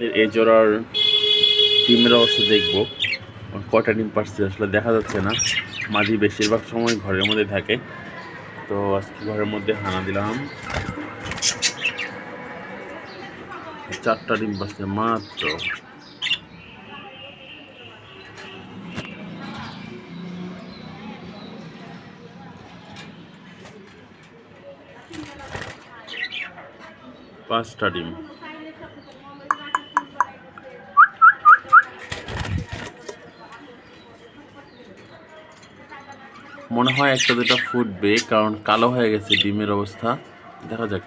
এই জোড়ার ডিমের অবস্থা দেখবো, কয়টা ডিম পারছে আসলে দেখা যাচ্ছে না। মাঝি বেশিরভাগ সময় ঘরের মধ্যে থাকে, তো আজকে ঘরের মধ্যে হানা দিলাম। 4টা ডিম পারছে মাত্র। পাঁচটা ডিম। মনে হয় একটা দুটা ফুটবে, কারণ কালো হয়ে গেছে ডিমের অবস্থা। দেখা যাক।